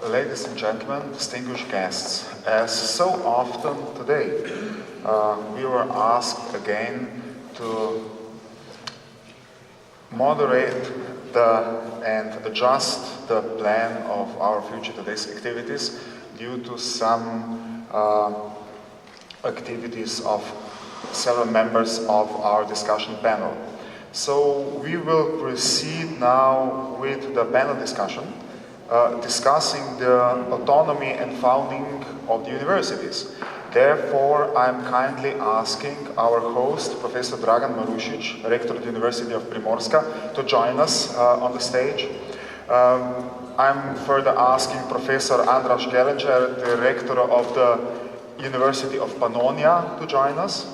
Ladies and gentlemen, distinguished guests, as so often today, we were asked again to moderate and adjust the plan of our Future Today's activities due to some activities of several members of our discussion panel. So we will proceed now with the panel discussion, discussing the autonomy and founding of the universities. Therefore, I'm kindly asking our host, Professor Dragan Marušić, Rector of the University of Primorska, to join us on the stage. I'm further asking Professor Andras Gelenger, the Rector of the University of Pannonia, to join us.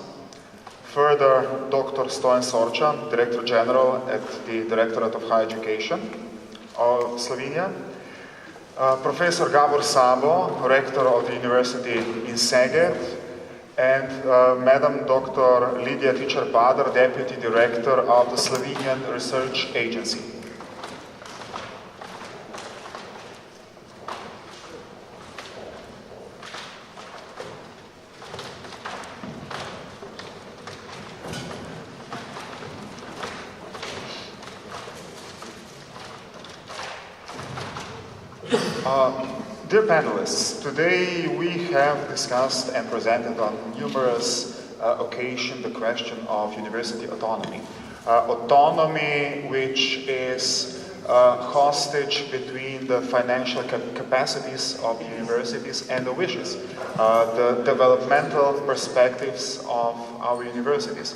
Further, Dr. Stojan Sorčan, Director General at the Directorate of Higher Education of Slovenia. Professor Gabor Sabo, Rector of the University in Szeged, and Madam Dr. Lidija Tičar-Padar, Deputy Director of the Slovenian Research Agency. Dear panelists, today we have discussed and presented on numerous occasions the question of university autonomy. Autonomy which is hostage between the financial capacities of universities and the wishes, the developmental perspectives of our universities.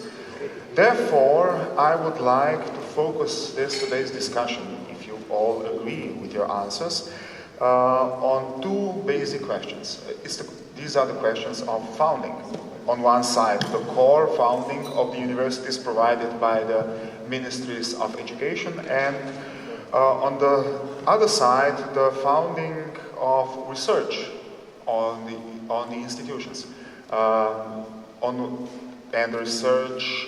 Therefore, I would like to focus today's discussion, if you all agree with your answers, on two basic questions. These are the questions of founding. On one side, the core founding of the universities provided by the Ministries of Education, and on the other side, the founding of research on the institutions, and research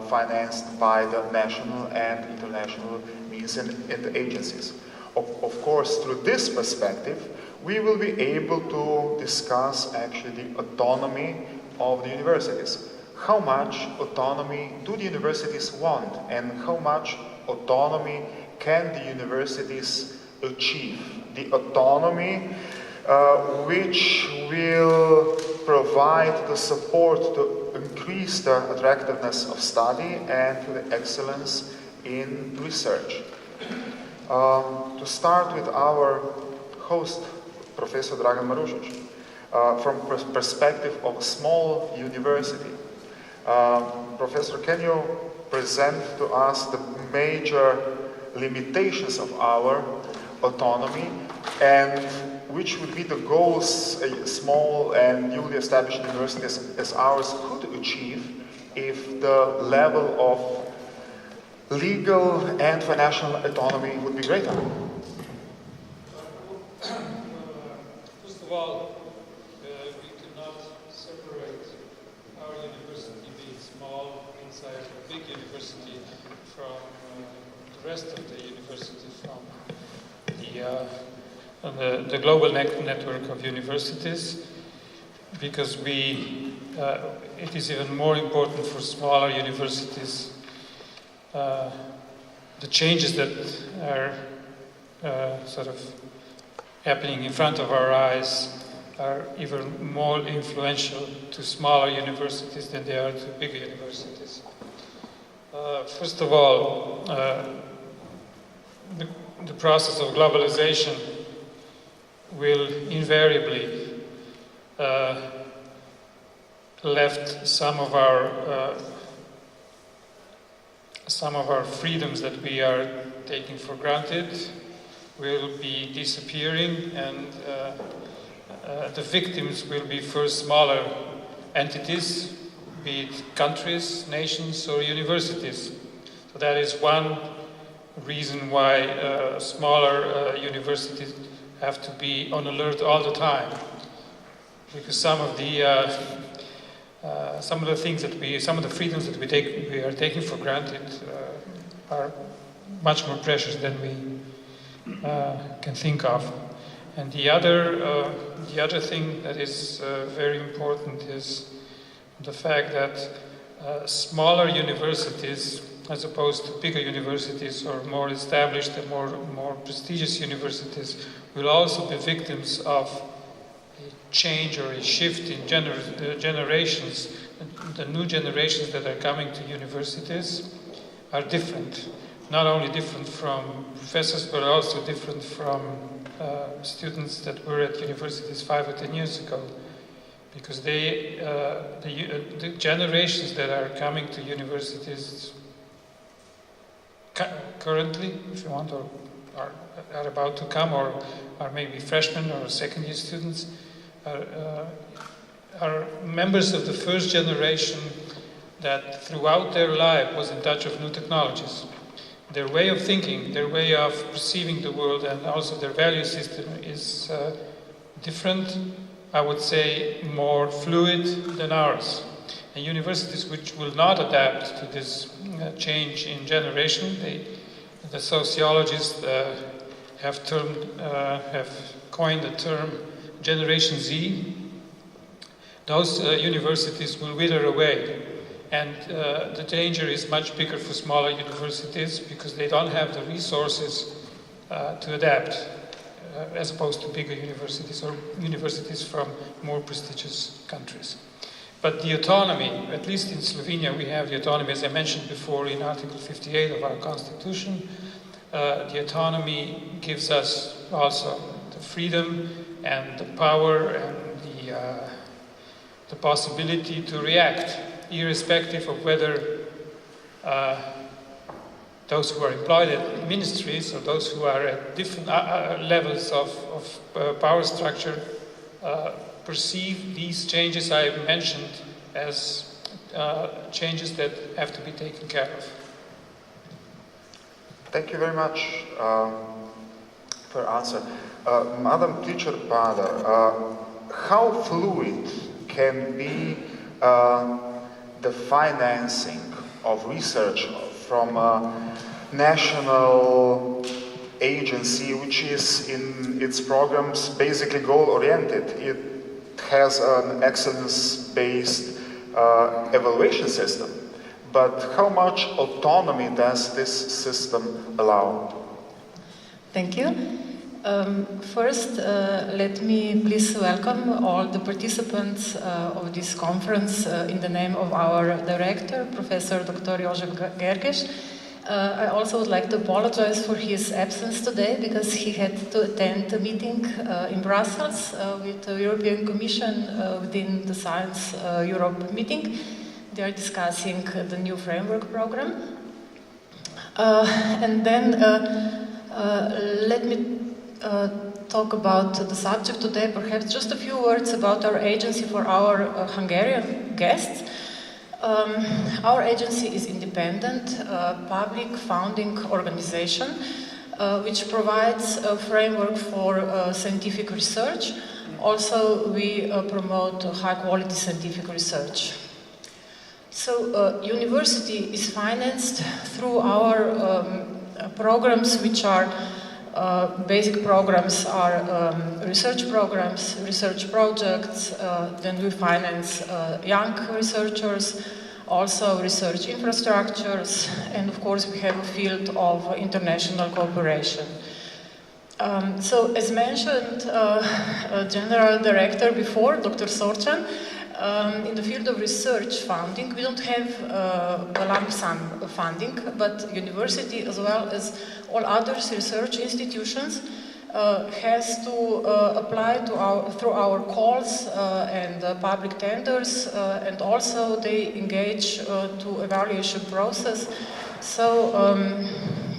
financed by the national and international means and agencies. Of course, through this perspective, we will be able to discuss actually the autonomy of the universities. How much autonomy do the universities want, and how much autonomy can the universities achieve? The autonomy which will provide the support to increase the attractiveness of study and to the excellence in research. To start with our host, Professor Dragan Marušić, from perspective of a small university. Professor, can you present to us the major limitations of our autonomy and which would be the goals small and newly established universities as ours could achieve if the level of legal and financial autonomy would be greater? First of all, we cannot separate our university being small inside a big university from the rest of the university, from the global network of universities, because it is even more important for smaller universities. The changes that are sort of happening in front of our eyes are even more influential to smaller universities than they are to bigger universities. First of all, the process of globalization will invariably left some of our freedoms that we are taking for granted will be disappearing, and the victims will be first smaller entities, be it countries, nations, or universities. So that is one reason why smaller universities have to be on alert all the time, because some of the freedoms that we are taking for granted are much more precious than we can think of. And the other thing that is very important is the fact that smaller universities, as opposed to bigger universities or more established and more prestigious universities, will also be victims of a change or a shift in generations. The new generations that are coming to universities are different. Not only different from professors, but also different from students that were at universities 5 or 10 years ago. Because the generations that are coming to universities currently, if you want, or are about to come, or are maybe freshmen or second-year students, are members of the first generation that throughout their life was in touch with new technologies. Their way of thinking, their way of perceiving the world, and also their value system is different, I would say more fluid than ours. And universities which will not adapt to this change in generation, the sociologists have coined the term Generation Z. Those universities will wither away. And the danger is much bigger for smaller universities because they don't have the resources to adapt, as opposed to bigger universities or universities from more prestigious countries. But the autonomy, at least in Slovenia, we have the autonomy, as I mentioned before, in Article 58 of our Constitution. The autonomy gives us also the freedom and the power and the possibility to react, irrespective of whether those who are employed at ministries or those who are at different levels of power structure perceive these changes I have mentioned as changes that have to be taken care of. Thank you very much for your answer. Madam teacher Bader, how fluid can be the financing of research from a national agency which is in its programs basically goal-oriented? It has an excellence-based evaluation system, but how much autonomy does this system allow? Thank you. First, let me please welcome all the participants of this conference in the name of our director, Professor Dr. Jožef Gergeš. I also would like to apologize for his absence today because he had to attend a meeting in Brussels with the European Commission within the Science Europe meeting. They are discussing the new framework program. And then let me talk about the subject today, perhaps just a few words about our agency for our Hungarian guests. Our agency is independent, public founding organization which provides a framework for scientific research. Also, we promote high-quality scientific research. So, university is financed through our programs which are basic programs are research programs, research projects, then we finance young researchers, also research infrastructures, and of course we have a field of international cooperation. So as mentioned, General Director before, Dr. Sorchan, in the field of research funding, we don't have a lump sum funding, but university as well as all other research institutions has to apply to through our calls and public tenders, and also they engage to evaluation process. So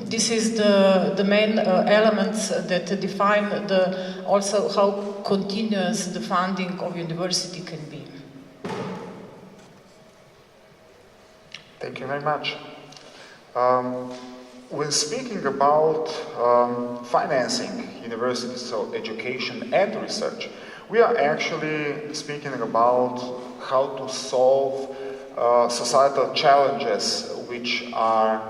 this is the main elements that define also how continuous the funding of university can be. Thank you very much. When speaking about financing universities, so education and research, we are actually speaking about how to solve societal challenges which are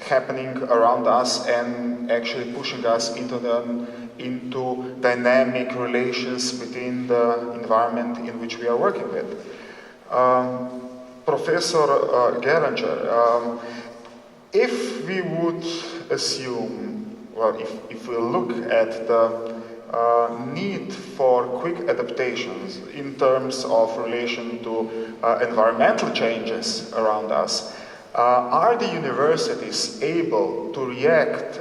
happening around us and actually pushing us into an into dynamic relations between the environment in which we are working with. Professor Geringer, if we would assume, well, if we look at the need for quick adaptations in terms of relation to environmental changes around us, are the universities able to react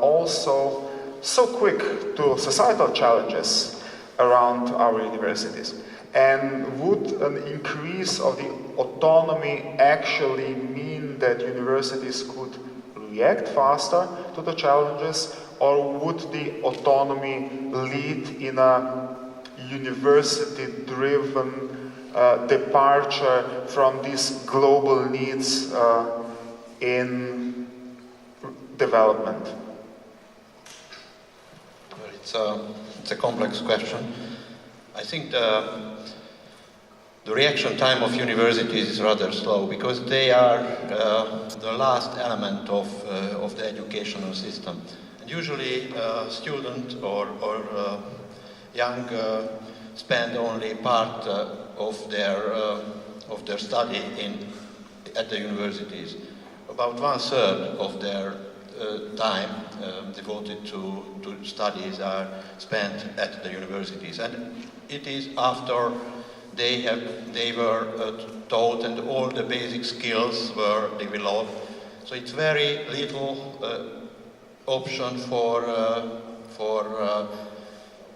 also so quick to societal challenges around our universities? And would an increase of the autonomy actually mean that universities could react faster to the challenges, or would the autonomy lead in a university-driven departure from these global needs in development? Well, it's a complex question. I think the reaction time of universities is rather slow because they are the last element of the educational system. And usually, student or young spend only part of their study at the universities. About 1/3 of their time devoted to studies are spent at the universities, and it is after they were taught and all the basic skills were developed. So it's very little option for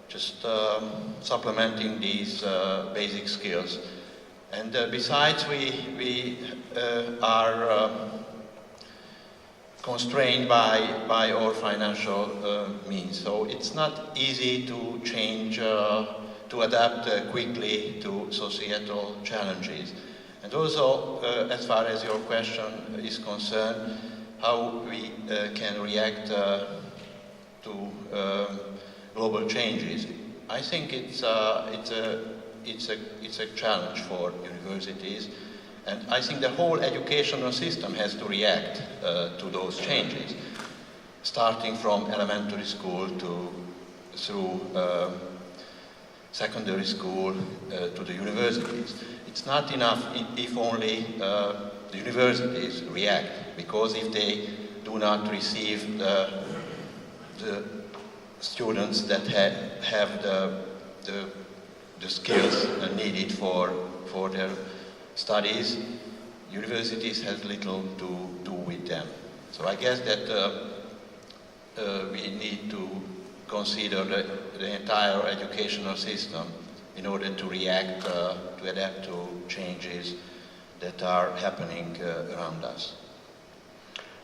just supplementing these basic skills. And besides, we are constrained by our financial means. So it's not easy to change, to adapt quickly to societal challenges. And also, as far as your question is concerned, how we can react to global changes. I think it's a challenge for universities, and I think the whole educational system has to react to those changes, starting from elementary school through secondary school to the universities. It's not enough if only the universities react, because if they do not receive the students that have the skills needed for their studies, universities have little to do with them. So I guess that we need to consider the entire educational system in order to react, to adapt to changes that are happening around us.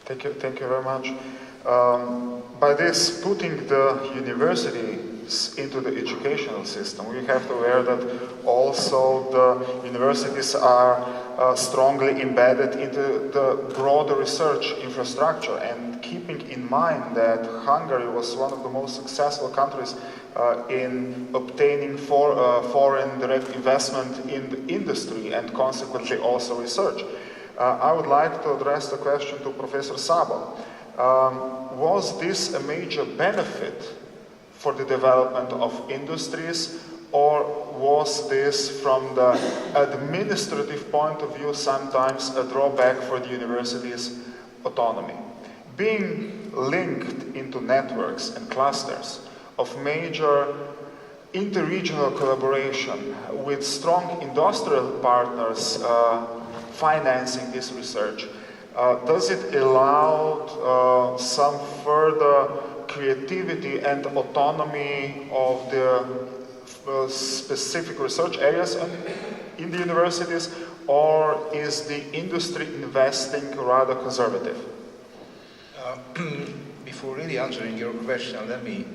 Thank you very much. By this, putting the universities into the educational system, we have to aware that also the universities are strongly embedded into the broader research infrastructure, and keeping in mind that Hungary was one of the most successful countries in obtaining foreign direct investment in the industry and consequently also research. I would like to address the question to Professor Szabó. Was this a major benefit for the development of industries, or was this, from the administrative point of view, sometimes a drawback for the university's autonomy? Being linked into networks and clusters of major interregional collaboration with strong industrial partners financing this research, does it allow some further creativity and autonomy of the specific research areas in the universities, or is the industry investing rather conservative? Before really answering your question, let me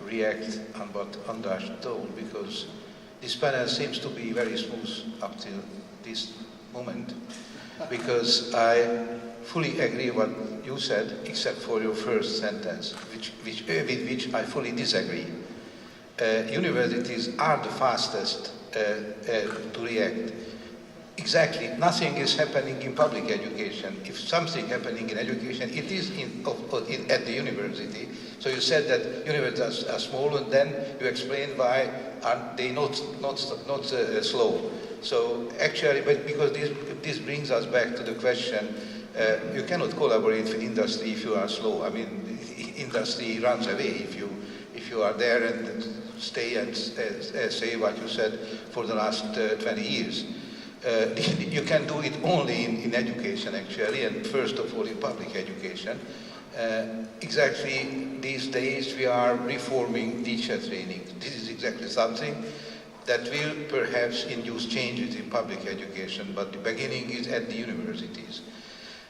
react on what András told, because this panel seems to be very smooth up till this moment, because I fully agree what you said, except for your first sentence, with which I fully disagree. Universities are the fastest to react. exactly, nothing is happening in public education. If something happening in education, it is at the university. So you said that universities are small, and then you explained why are they not slow. So actually, but because this brings us back to the question, you cannot collaborate with industry if you are slow. I mean, industry runs away if you are there and stay and say what you said for the last 20 years. You can do it only in education, actually, and first of all in public education. Exactly these days we are reforming teacher training. This is exactly something that will perhaps induce changes in public education, but the beginning is at the universities.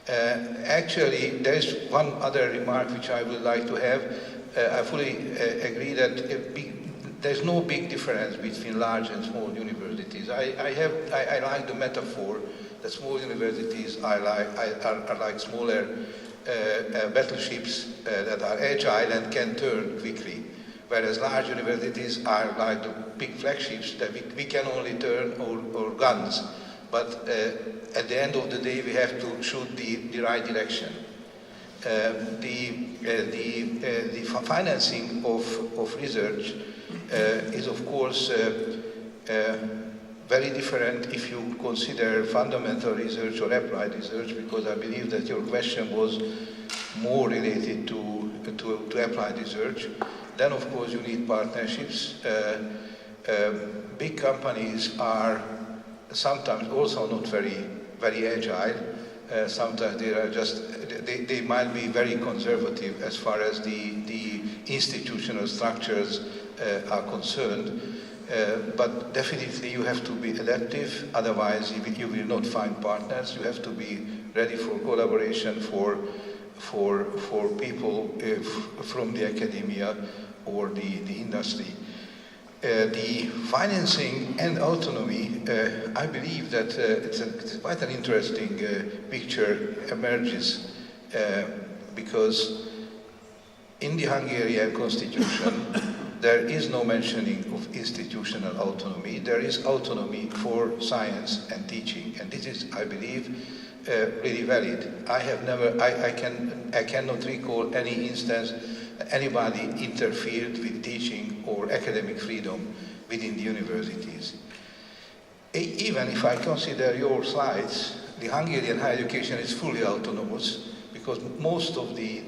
Actually, there is one other remark which I would like to have. I fully agree that there's no big difference between large and small universities. I like the metaphor that small universities are like smaller battleships that are agile and can turn quickly, whereas large universities are like the big flagships that we can only turn our guns. But at the end of the day, we have to shoot the right direction. The financing of research is, of course, very different if you consider fundamental research or applied research, because I believe that your question was more related to applied research. Then, of course, you need partnerships. Big companies are sometimes also not very agile. Sometimes they are they might be very conservative as far as the institutional structures are concerned. But definitely you have to be adaptive, otherwise you will not find partners. You have to be ready for collaboration for people from the academia or the industry. The financing and autonomy, I believe that it's quite an interesting picture emerges because in the Hungarian constitution there is no mentioning of institutional autonomy. There is autonomy for science and teaching, and this is, I believe, really valid. I cannot recall any instance anybody interfered with teaching or academic freedom within the universities. Even if I consider your slides, the Hungarian higher education is fully autonomous because most of the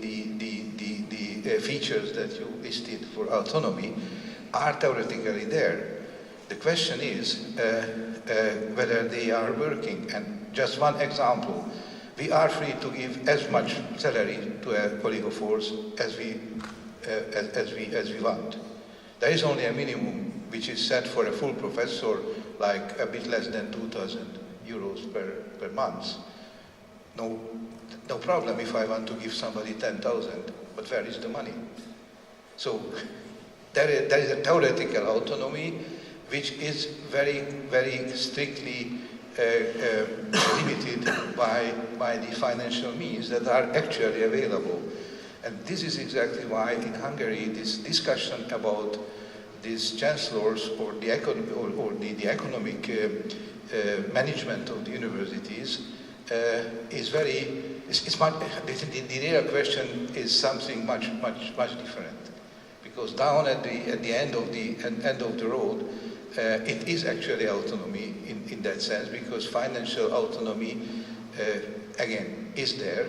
features that you listed for autonomy are theoretically there. The question is whether they are working. And just one example, we are free to give as much salary to a colleague of ours as we want. There is only a minimum which is set for a full professor, like a bit less than 2,000 euros per month. No problem if I want to give somebody 10,000, but where is the money? So there is a theoretical autonomy which is very, very strictly limited by the financial means that are actually available. And this is exactly why in Hungary this discussion about these chancellors or the economic management of the universities is very. The real question is something much different, because down at the end of the road, it is actually autonomy in that sense, because financial autonomy again is there,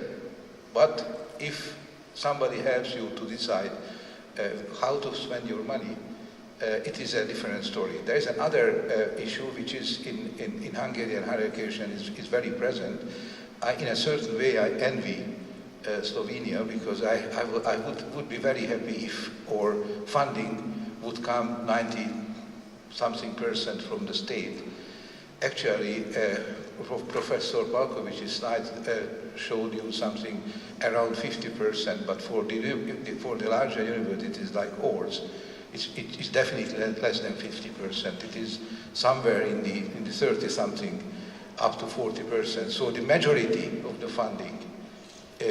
but if somebody helps you to decide how to spend your money, it is a different story. There is another issue which is in Hungarian higher education is very present. In a certain way, I envy Slovenia, because I would be very happy if our funding would come 90-something% from the state. Actually, Professor Palkovic's slide showed you something around 50%, but for the larger universities like ours, it's definitely less than 50%. It is somewhere in the 30-something, up to 40%. So the majority of the funding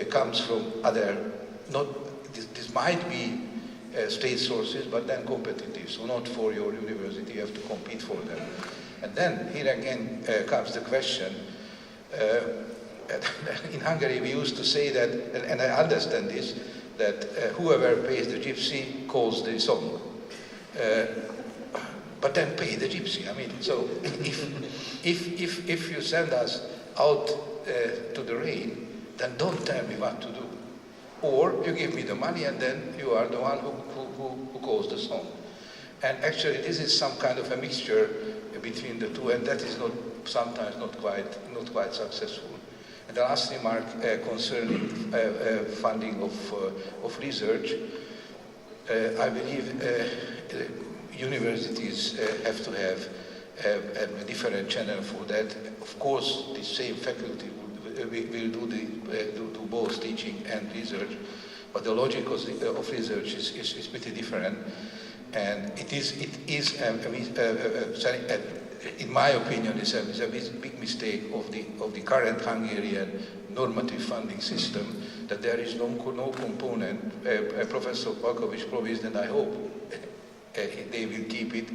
comes from other, this might be state sources, but then competitive. So not for your university, you have to compete for them. And then here again comes the question. In Hungary we used to say that, and I understand this, that whoever pays the gypsy calls the song. But then pay the gypsy. I mean, so if you send us out to the rain, then don't tell me what to do. Or you give me the money and then you are the one who calls the song. And actually this is some kind of a mixture between the two, and that is sometimes not quite successful. And the last remark concerning funding of research, I believe universities have to have a different channel for that. Of course, the same faculty will do both teaching and research, but the logic of research is pretty different. And it is in my opinion, is a big mistake of the current Hungarian normative funding system, that there is no component. Professor Palkovic promised, and I hope they will keep it,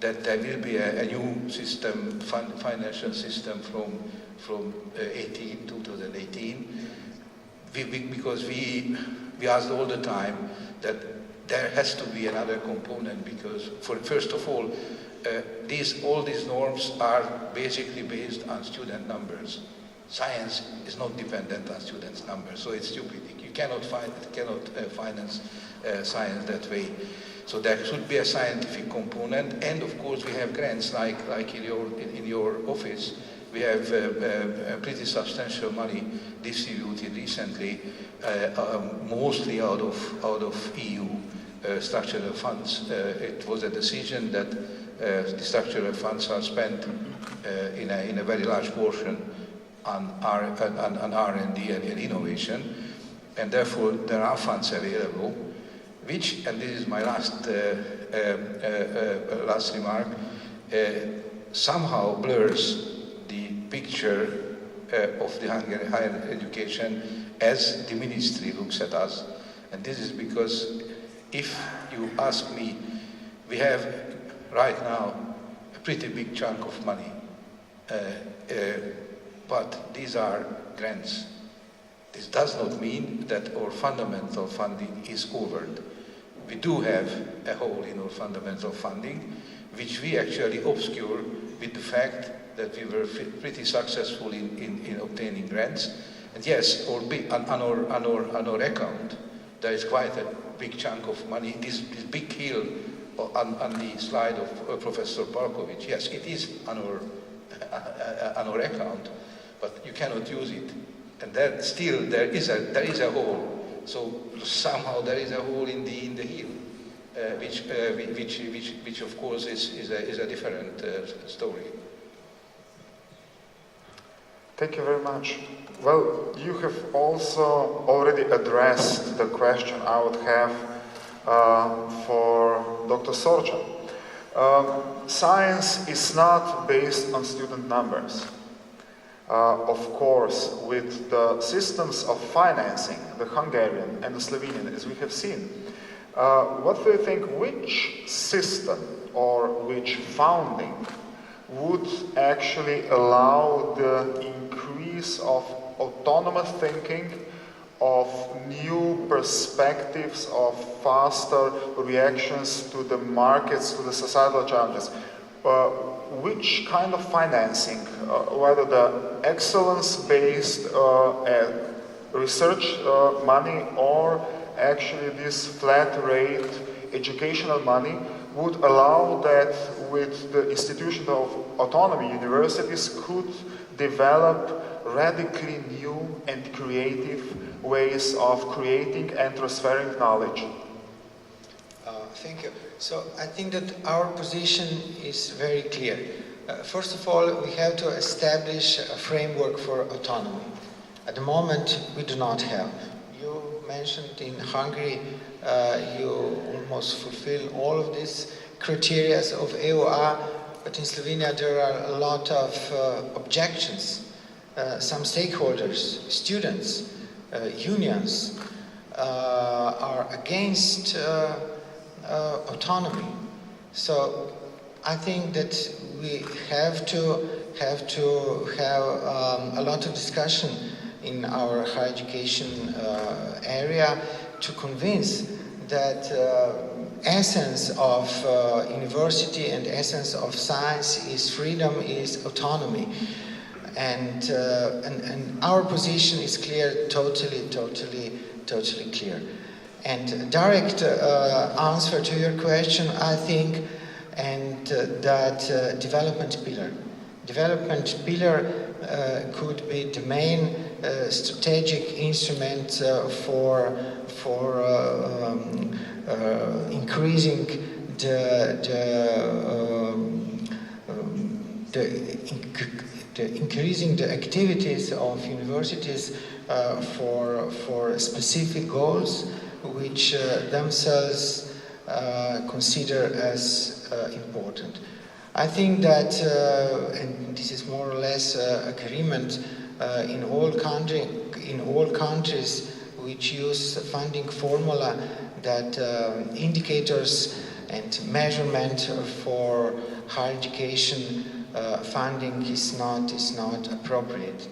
that there will be a new system, financial system from 2018, because we asked all the time that there has to be another component, because first of all, all these norms are basically based on student numbers. Science is not dependent on students' numbers, so it's stupid. You cannot finance science that way. So there should be a scientific component, and of course we have grants like in your office. We have pretty substantial money distributed recently, mostly out of EU structural funds. It was a decision that the structural funds are spent in a very large portion on R&D and innovation, and therefore there are funds available, which, and this is my last remark, somehow blurs the picture of the Hungarian higher education as the ministry looks at us. And this is because, if you ask me, we have right now a pretty big chunk of money, but these are grants. This does not mean that our fundamental funding is covered. We do have a hole in our fundamental funding, which we actually obscure with the fact that we were pretty successful in obtaining grants. And yes, on our account, there is quite a big chunk of money. This big hill on the slide of Professor Palkovic, yes, it is on our account, but you cannot use it. And then still there is a hole. So somehow there is a hole in the hill, which of course is a different story. Thank you very much. Well, you have also already addressed the question I would have for Dr. Sorcha. Science is not based on student numbers. Of course, with the systems of financing, the Hungarian and the Slovenian, as we have seen, what do you think, which system or which founding would actually allow the increase of autonomous thinking, of new perspectives, of faster reactions to the markets, to the societal challenges? Which kind of financing, whether the excellence-based research money or actually this flat rate educational money, would allow that with the institution of autonomy, universities could develop radically new and creative ways of creating and transferring knowledge? Thank you. So I think that our position is very clear. First of all, we have to establish a framework for autonomy. At the moment, we do not have. You mentioned in Hungary, you almost fulfill all of these criteria of EOA, but in Slovenia there are a lot of objections. Some stakeholders, students, unions are against autonomy. So I think that we have to have a lot of discussion in our higher education area to convince that essence of university and essence of science is freedom, is autonomy. And our position is clear, totally clear. And direct answer to your question, I think, and that development pillar could be the main strategic instrument for increasing increasing the activities of universities for specific goals which themselves consider as important. I think that, and this is more or less agreement in all countries which use funding formula, that indicators and measurement for higher education funding is not appropriate.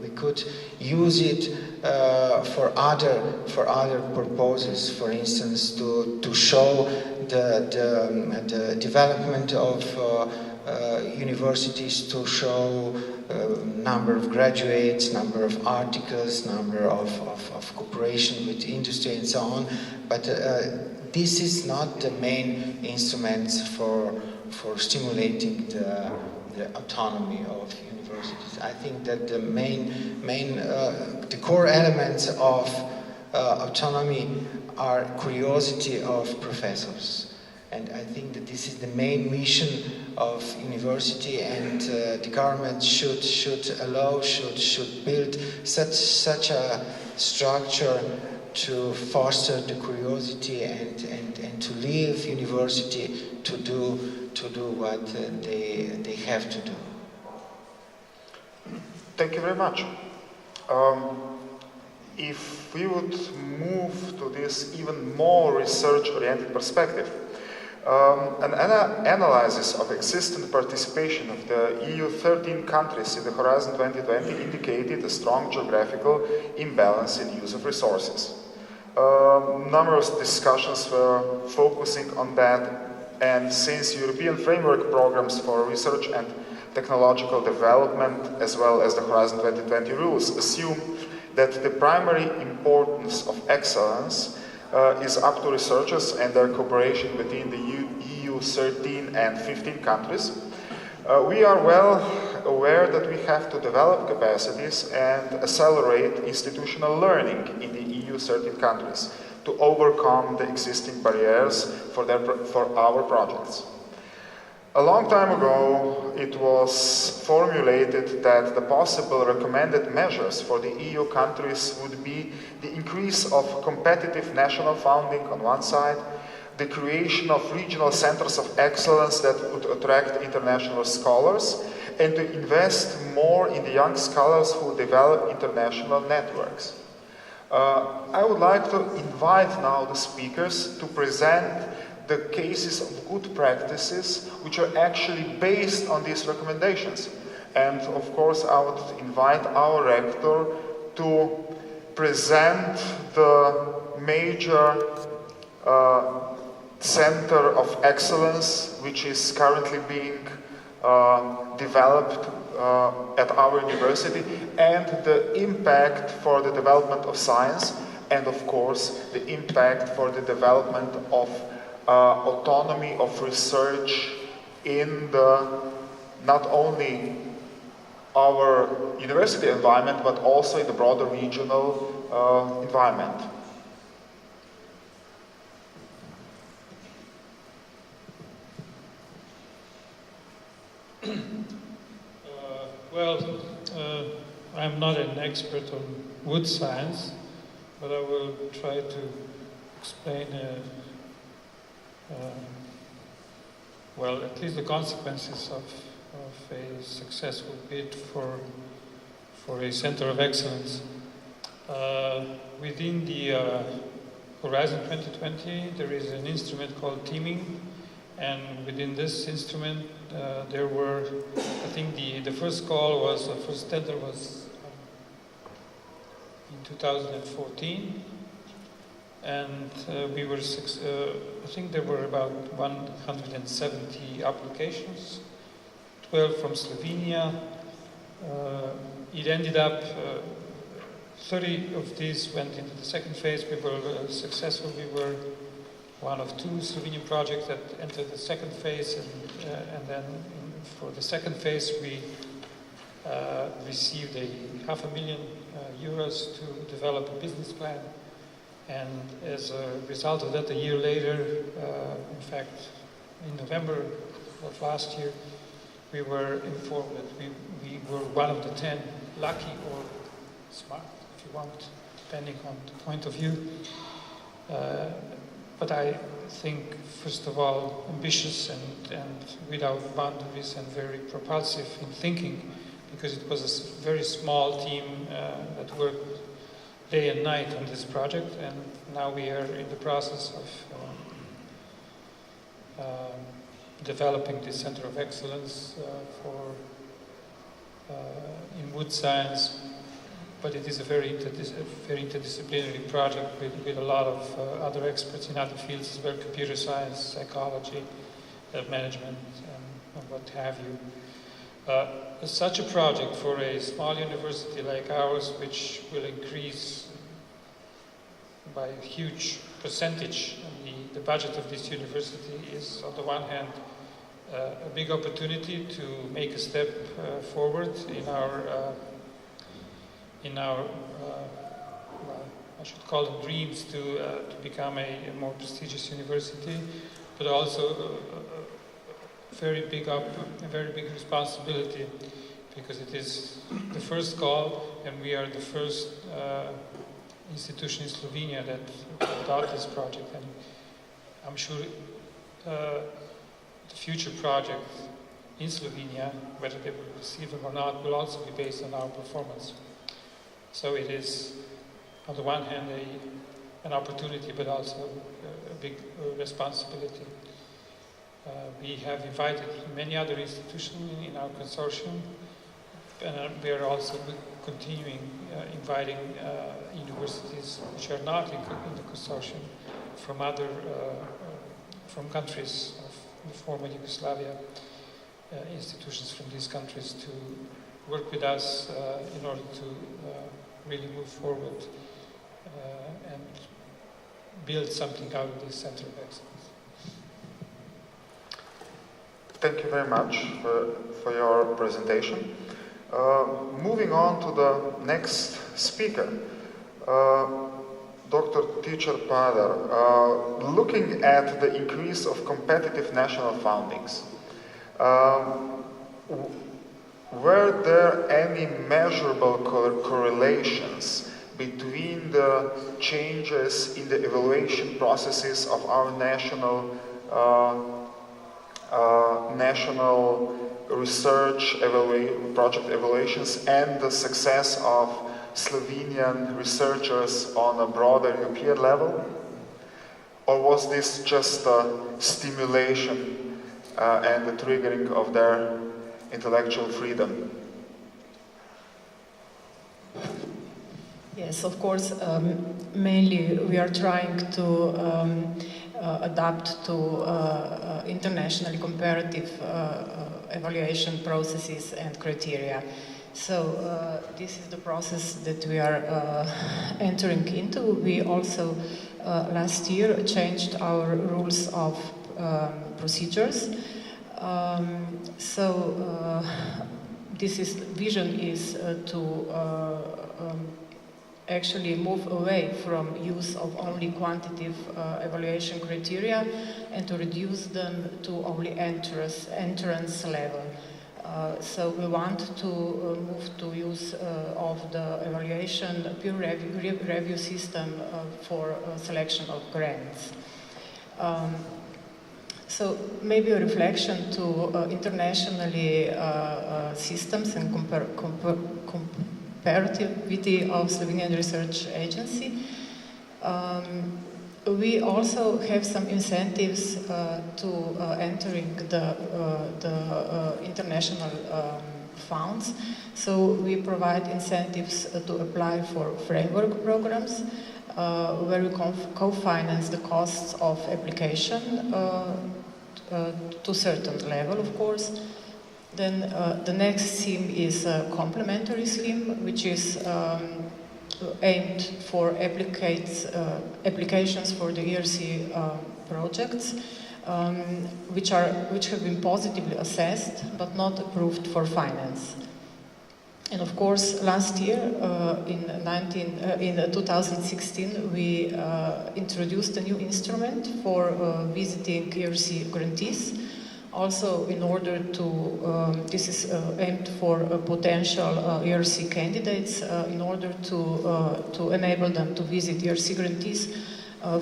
We could use it for other purposes. For instance, to show the development of universities, to show number of graduates, number of articles, number of cooperation with industry, and so on. But this is not the main instruments for stimulating the autonomy of universities. I think that the the core elements of autonomy are curiosity of professors. And I think that this is the main mission of university, and the government should build such a structure to foster the curiosity and to leave university to do what they have to do. Thank you very much. If we would move to this even more research-oriented perspective, an analysis of existing participation of the EU 13 countries in the Horizon 2020 indicated a strong geographical imbalance in use of resources. Numerous discussions were focusing on that, and since European framework programs for research and technological development, as well as the Horizon 2020 rules, assume that the primary importance of excellence is up to researchers and their cooperation within the EU 13 and 15 countries. We are well aware that we have to develop capacities and accelerate institutional learning in the EU 13 countries to overcome the existing barriers for our projects. A long time ago, it was formulated that the possible recommended measures for the EU countries would be the increase of competitive national funding on one side, the creation of regional centers of excellence that would attract international scholars, and to invest more in the young scholars who develop international networks. I would like to invite now the speakers to present the cases of good practices which are actually based on these recommendations. And of course, I would invite our rector to present the major center of excellence which is currently being developed at our university, and the impact for the development of science, and of course the impact for the development of autonomy of research in not only our university environment, but also in the broader regional environment. I'm not an expert on wood science, but I will try to explain at least the consequences of a successful bid for a center of excellence. Within the Horizon 2020, there is an instrument called teaming, And within this instrument, there were, I think the first call was, the first tender was in 2014. And we were, I think there were about 170 applications, 12 from Slovenia. It ended up, 30 of these went into the second phase. We were successful. We were one of 2 Slovenian projects that entered the second phase. And then for the second phase, we received €500,000 to develop a business plan. And as a result of that, a year later, in fact, in November of last year, we were informed that we were one of the 10 lucky or smart, if you want, depending on the point of view. But I think, first of all, ambitious and without boundaries and very propulsive in thinking, because it was a very small team that worked day and night on this project, and now we are in the process of developing this Center of Excellence in wood science, but it is a very interdisciplinary project with a lot of other experts in other fields as well, computer science, psychology, management, and what have you. Such a project for a small university like ours, which will increase by a huge percentage the budget of this university, is on the one hand a big opportunity to make a step forward in our well, I should call them dreams to become a more prestigious university, but also a very big responsibility, because it is the first call, and we are the first institution in Slovenia that adopted this project. And I'm sure the future projects in Slovenia, whether they will receive them or not, will also be based on our performance. So it is, on the one hand, an opportunity, but also a big responsibility. We have invited many other institutions in our consortium, and we are also continuing inviting universities which are not in the consortium from countries of the former Yugoslavia, institutions from these countries to work with us in order to really move forward and build something out of this Center of Excellence. Thank you very much for your presentation. Moving on to the next speaker, Dr. Teacher Padar. Looking at the increase of competitive national fundings, were there any measurable correlations between the changes in the evaluation processes of our national research project evaluations and the success of Slovenian researchers on a broader European level? Or was this just a stimulation and the triggering of their intellectual freedom? Yes, of course, mainly we are trying to adapt to internationally comparative evaluation processes and criteria. So this is the process that we are entering into. We also last year changed our rules of procedures. This vision is to actually move away from use of only quantitative evaluation criteria and to reduce them to only entrance level. So we want to move to use of the evaluation peer review system for selection of grants. So maybe a reflection to internationally systems and comparativity of Slovenian Research Agency. We also have some incentives to entering the international funds. So we provide incentives to apply for framework programs where we co-finance the costs of application to a certain level, of course. Then the next scheme is a complementary scheme, which is aimed for applications for the ERC projects, which have been positively assessed but not approved for finance. And of course, last year, in 2016, we introduced a new instrument for visiting ERC grantees. Also, in order to, this is aimed for potential ERC candidates, in order to enable them to visit ERC grantees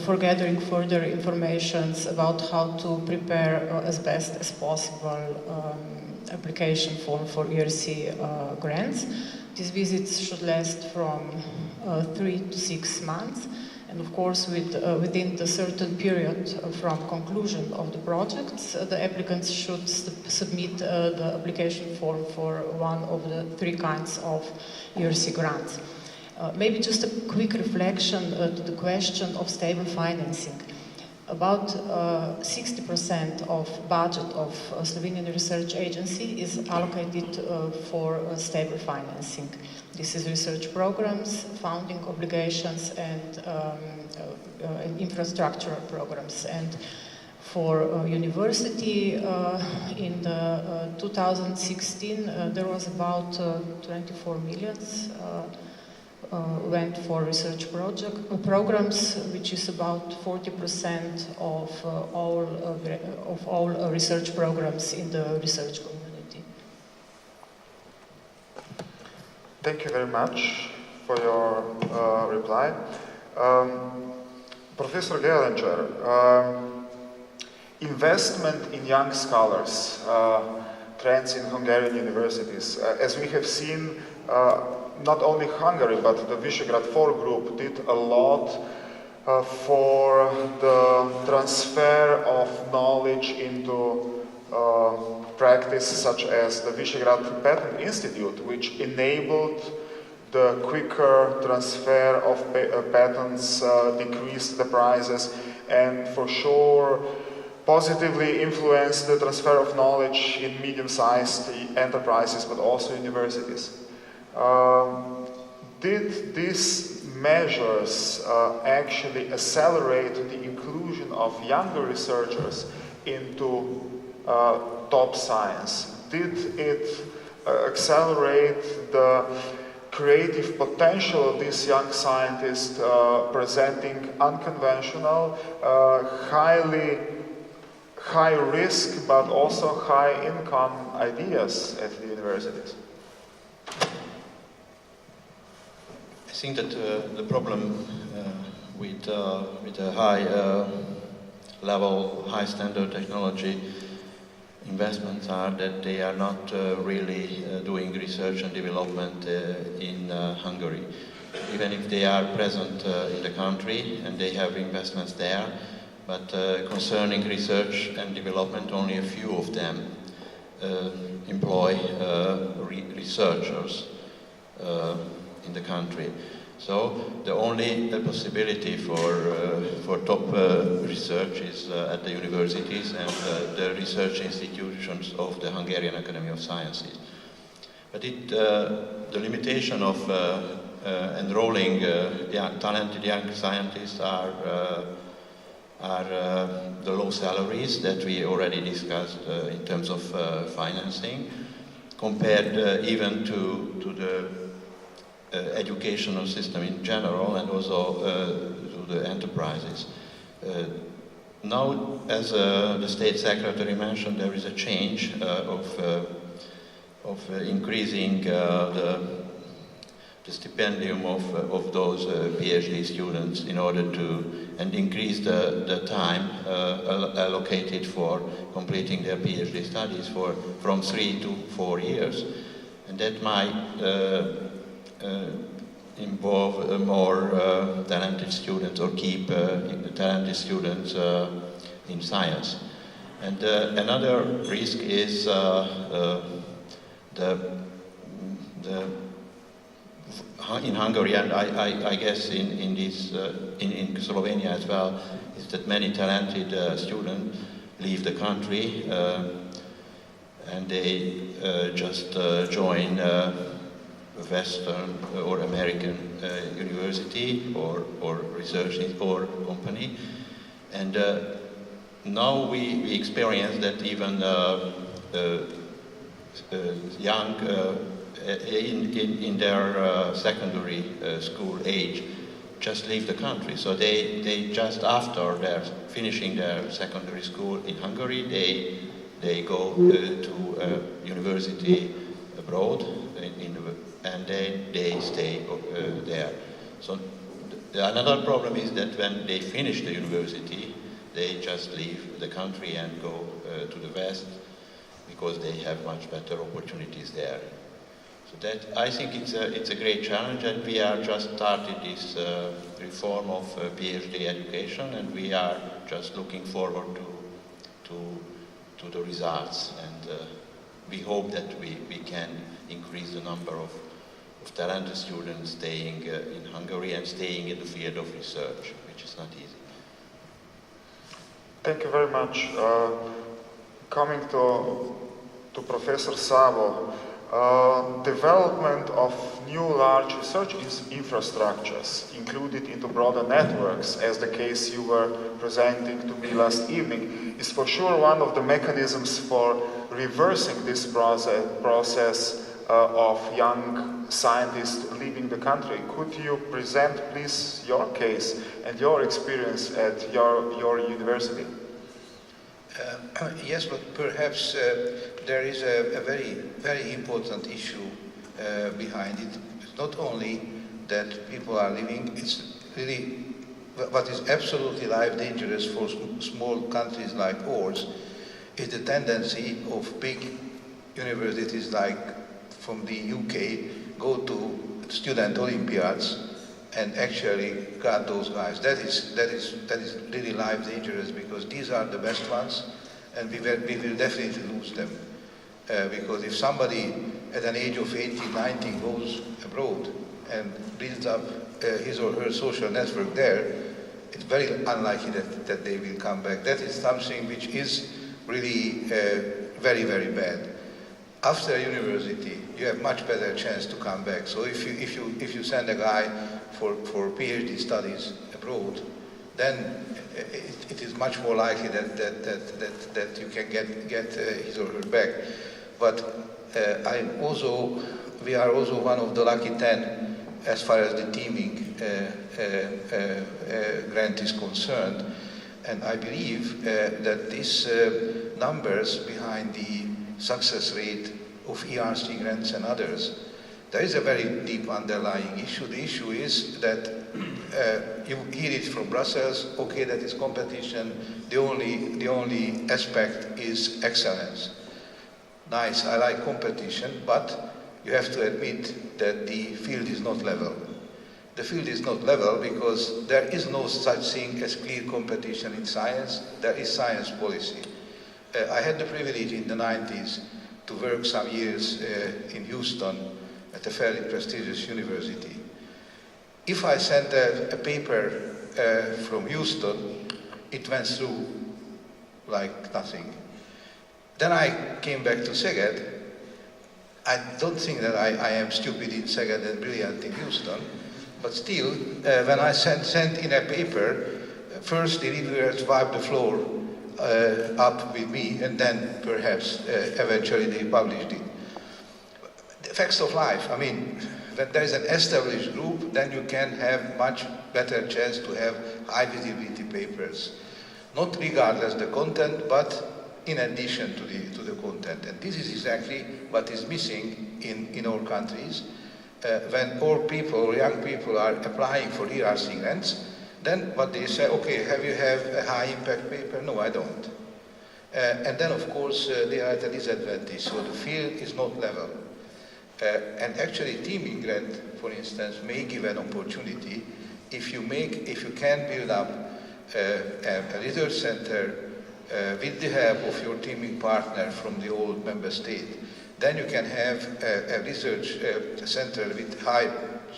for gathering further information about how to prepare as best as possible application form for ERC grants. These visits should last from 3 to 6 months. And of course, within the certain period from conclusion of the projects, the applicants should submit the application form for one of the 3 kinds of ERC grants. Maybe just a quick reflection to the question of stable financing. About 60% of budget of Slovenian Research Agency is allocated for stable financing. This is research programs, funding obligations, and infrastructural programs. And for university, in the 2016, there was about 24 million went for research programs, which is about 40% of all research programs in the research community. Thank you very much for your reply. Professor Gellinger, investment in young scholars, trends in Hungarian universities. As we have seen, not only Hungary, but the Visegrad 4 group did a lot for the transfer of knowledge into practice, such as the Visegrad Patent Institute, which enabled the quicker transfer of patents, decreased the prices, and for sure positively influenced the transfer of knowledge in medium-sized enterprises, but also universities. Did these measures actually accelerate the inclusion of younger researchers into top science? Did it accelerate the creative potential of these young scientists presenting unconventional, high risk but also high income ideas at the universities? I think that the problem with a high level, high standard technology investments are that they are not really doing research and development in Hungary. Even if they are present in the country and they have investments there, but concerning research and development, only a few of them employ researchers in the country. So the only possibility for top research is at the universities and the research institutions of the Hungarian Academy of Sciences. But the limitation of enrolling talented young scientists are the low salaries that we already discussed in terms of financing, compared even to the educational system in general, and also to the enterprises. Now, as the State Secretary mentioned, there is a change of increasing the stipendium of those PhD students in order to increase the time allocated for completing their PhD studies from 3 to 4 years, and that might involve more talented students or keep talented students in science. And another risk is in Hungary, and I guess in Slovenia as well, is that many talented students leave the country and they just join Western or American university or research or company. And now we experience that even young in their secondary school age just leave the country. So they just after their finishing their secondary school in Hungary, they go to a university abroad and they stay there. So another problem is that when they finish the university, they just leave the country and go to the West because they have much better opportunities there. So that, I think it's a great challenge, and we are just started this reform of PhD education, and we are just looking forward to the results, and we hope that we can increase the number of talented students staying in Hungary and staying in the field of research, which is not easy. Thank you very much. Coming to Professor Szabo, development of new large research infrastructures included into broader networks, as the case you were presenting to me last evening, is for sure one of the mechanisms for reversing this process of young scientists leaving the country. Could you present, please, your case and your experience at your university? Yes, but perhaps there is a very, very important issue behind it. It's not only that people are leaving, it's really what is absolutely life dangerous for small countries like ours is the tendency of big universities like from the UK go to student Olympiads and actually guard those guys. That is really life dangerous, because these are the best ones, and we will definitely lose them. Because if somebody at an age of 18, 19 goes abroad and builds up his or her social network there, it's very unlikely that they will come back. That is something which is really very, very bad. After university, you have much better chance to come back. So if you send a guy for PhD studies abroad, then it is much more likely that you can get his or her back. But we are also one of the lucky 10 as far as the teaming grant is concerned, and I believe that these numbers behind the success rate of ERC grants and others, there is a very deep underlying issue. The issue is that you hear it from Brussels, okay, that is competition, the only aspect is excellence. Nice, I like competition, but you have to admit that the field is not level. The field is not level because there is no such thing as clear competition in science. There is science policy. I had the privilege in the 90s to work some years in Houston at a fairly prestigious university. If I sent a paper from Houston, it went through like nothing. Then I came back to Szeged. I don't think that I am stupid in Szeged and brilliant in Houston, but still, when I sent in a paper, first the reviewers wiped the floor up with me, and then perhaps eventually they published it. The facts of life, I mean, when there is an established group, then you can have much better chance to have high visibility papers. Not regardless the content, but in addition to the content. And this is exactly what is missing in our countries. When all people, young people are applying for ERC grants, then what they say, okay, have you a high impact paper? No, I don't. And then of course they are at a disadvantage, so the field is not level. And actually, teaming grant, for instance, may give an opportunity if you can build up a research center with the help of your teaming partner from the old member state. Then you can have a research center with high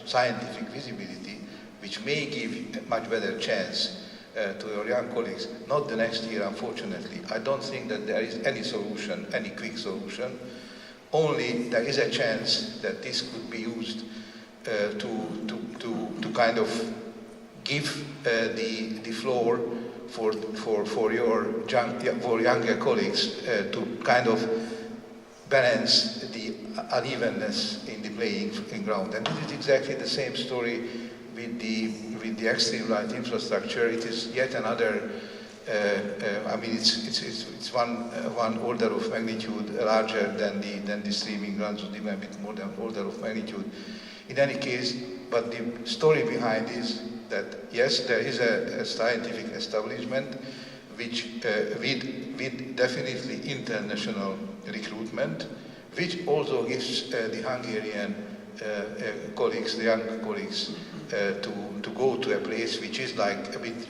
scientific visibility, which may give a much better chance to your young colleagues. Not the next year, unfortunately. I don't think that there is any solution, any quick solution. Only there is a chance that this could be used to kind of give the floor for younger colleagues to kind of balance the unevenness in the playing ground. And this is exactly the same story with the extreme right infrastructure. It is yet another. I mean, it's one order of magnitude larger than the streaming grants, or even a bit more than order of magnitude. In any case, but the story behind is that yes, there is a scientific establishment which with definitely international recruitment, which also gives the Hungarian colleagues, the young colleagues, to go to a place which is like a bit.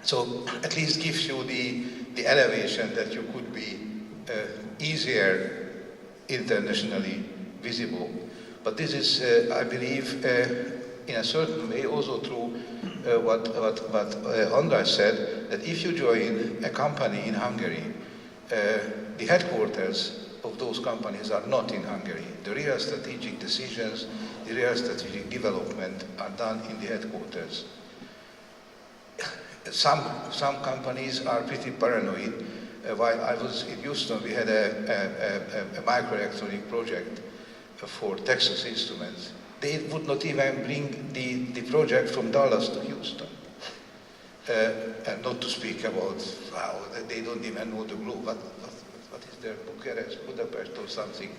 So at least gives you the elevation that you could be easier internationally visible. But this is, I believe, in a certain way also true what András said, that if you join a company in Hungary, the headquarters of those companies are not in Hungary. The real strategic decisions, the real strategic development are done in the headquarters. Some companies are pretty paranoid. While I was in Houston, we had a microelectronic project for Texas Instruments. They would not even bring the project from Dallas to Houston. And not to speak about how they don't even know the globe. What is there, Bucharest, Budapest or something.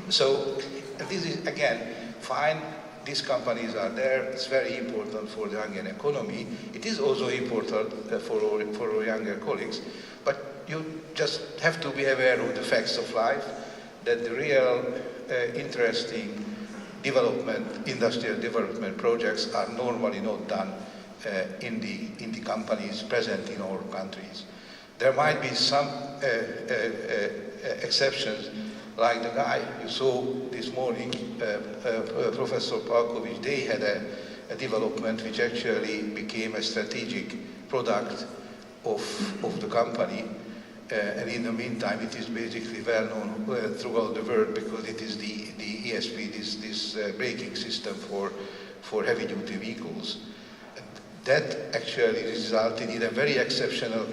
So this is, again, fine. These companies are there. It's very important for the Hungarian economy. It is also important for our younger colleagues. But you just have to be aware of the facts of life, that the real interesting industrial development projects are normally not done in the companies present in our countries. There might be some exceptions, like the guy you saw this morning, Professor Palkovic. They had a development which actually became a strategic product of the company. And in the meantime, it is basically well known throughout the world because it is the ESP, this braking system for heavy-duty vehicles. And that actually resulted in a very exceptional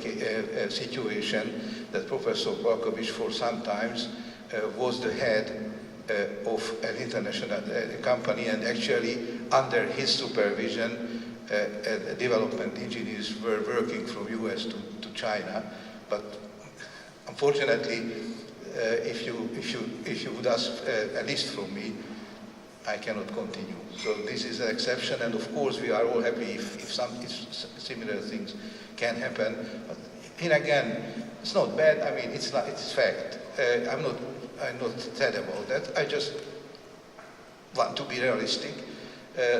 situation that Professor Palkovic for some times was the head of an international company, and actually under his supervision, development engineers were working from US to China. But unfortunately, if you would ask, at least from me, I cannot continue. So this is an exception, and of course we are all happy if similar things can happen. But here again, it's not bad. I mean, it's fact. I'm not sad about that. I just want to be realistic.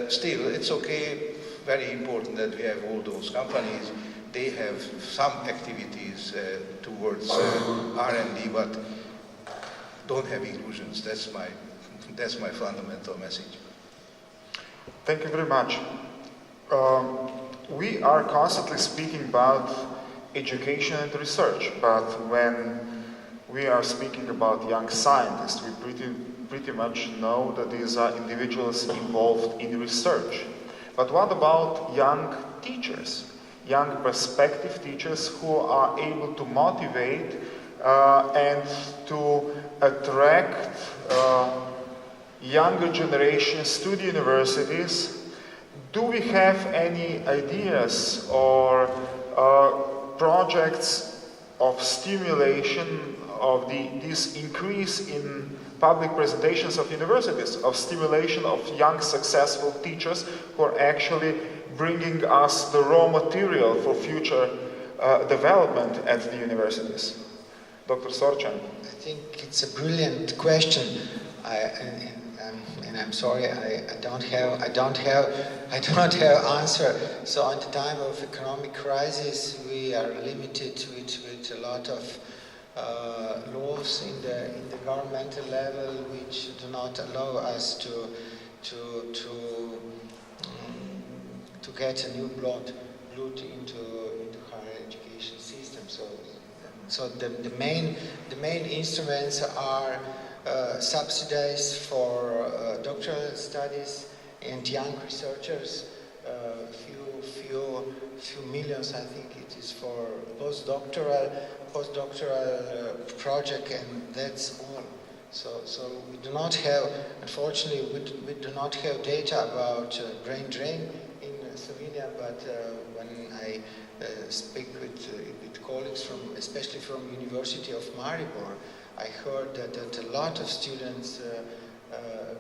Still, it's okay. Very important that we have all those companies. They have some activities towards R&D, but don't have illusions. That's my fundamental message. Thank you very much. We are constantly speaking about education and research, but when we are speaking about young scientists, we pretty much know that these are individuals involved in research. But what about young teachers? Young prospective teachers who are able to motivate and to attract younger generations to the universities. Do we have any ideas or projects of stimulation of this increase in public presentations of universities, of stimulation of young successful teachers who are actually bringing us the raw material for future development at the universities? Dr. Sorchan. I think it's a brilliant question, and I'm sorry, I do not have answer. So at the time of economic crisis, we are limited with a lot of laws in the governmental level which do not allow us to get a new blood into higher education system. So the main instruments are subsidies for doctoral studies and young researchers. Few millions, I think it is, for postdoctoral project, and that's all. So we do not have, unfortunately, we do not have data about brain drain in Slovenia. But when I speak with colleagues especially from University of Maribor, I heard that a lot of students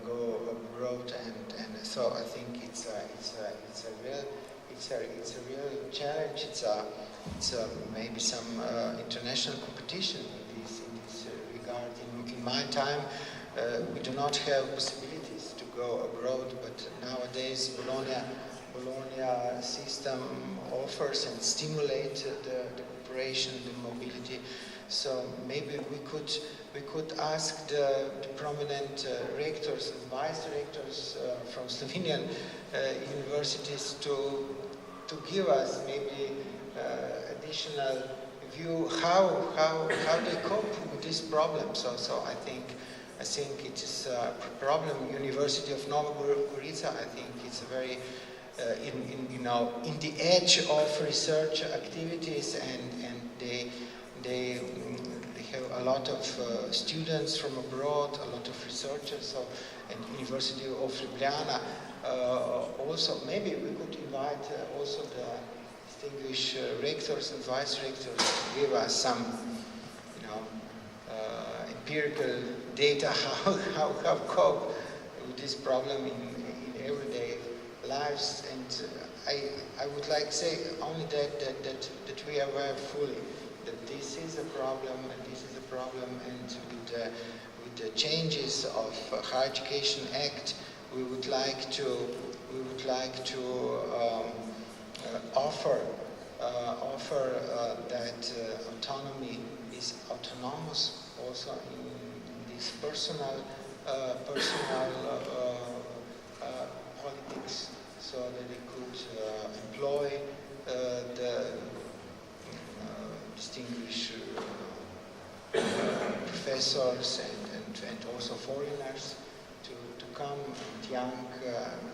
go abroad, and so I think it's a real challenge. It's maybe some international competition in this regard. In my time, we do not have possibilities to go abroad, but nowadays Bologna system offers and stimulates the cooperation, the mobility. So maybe we could ask the prominent rectors and vice rectors from Slovenian universities to give us maybe additional view how they cope with this problem. So I think it is a problem. University of Nova Gorica, I think it's a very in the edge of research activities, and they have a lot of students from abroad, a lot of researchers. So, and University of Ljubljana also. Maybe we could invite also the distinguished rectors and vice rectors to give us some, empirical data how cope with this problem in everyday lives. And I would like to say only that we are aware fully that this is a problem, and with the changes of Higher Education Act, we would like to offer that autonomy is autonomous also in this personal politics, so that they could employ the distinguished professors and also foreigners to come, and young,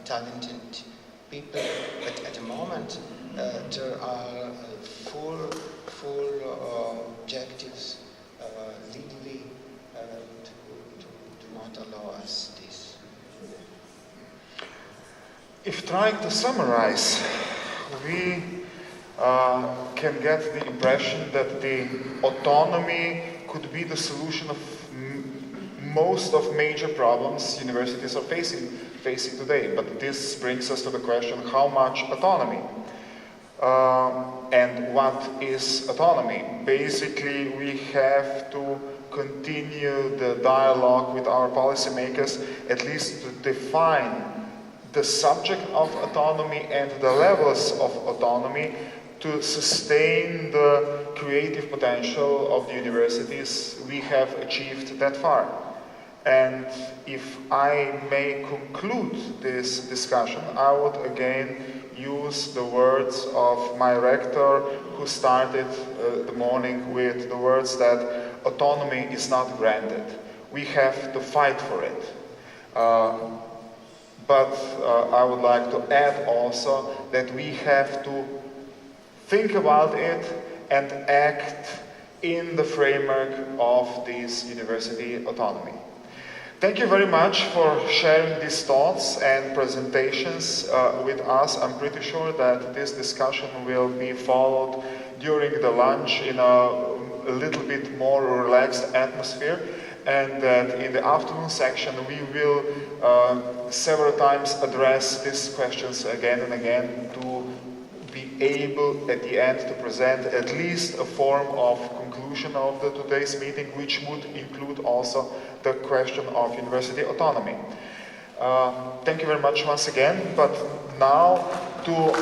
talented people. But at the moment, there are full objectives legally to not allow us this. If trying to summarize, we can get the impression that the autonomy could be the solution of most of major problems universities are facing today. But this brings us to the question, how much autonomy? And what is autonomy? Basically, we have to continue the dialogue with our policymakers, at least to define the subject of autonomy and the levels of autonomy to sustain the creative potential of the universities we have achieved that far. And if I may conclude this discussion, I would again use the words of my rector, who started the morning with the words that autonomy is not granted. We have to fight for it. But I would like to add also that we have to think about it and act in the framework of this university autonomy. Thank you very much for sharing these thoughts and presentations with us. I'm pretty sure that this discussion will be followed during the lunch in a little bit more relaxed atmosphere, and that in the afternoon section we will several times address these questions again and again to be able at the end to present at least a form of conclusion of today's meeting, which would include also the question of university autonomy. Thank you very much once again, but now to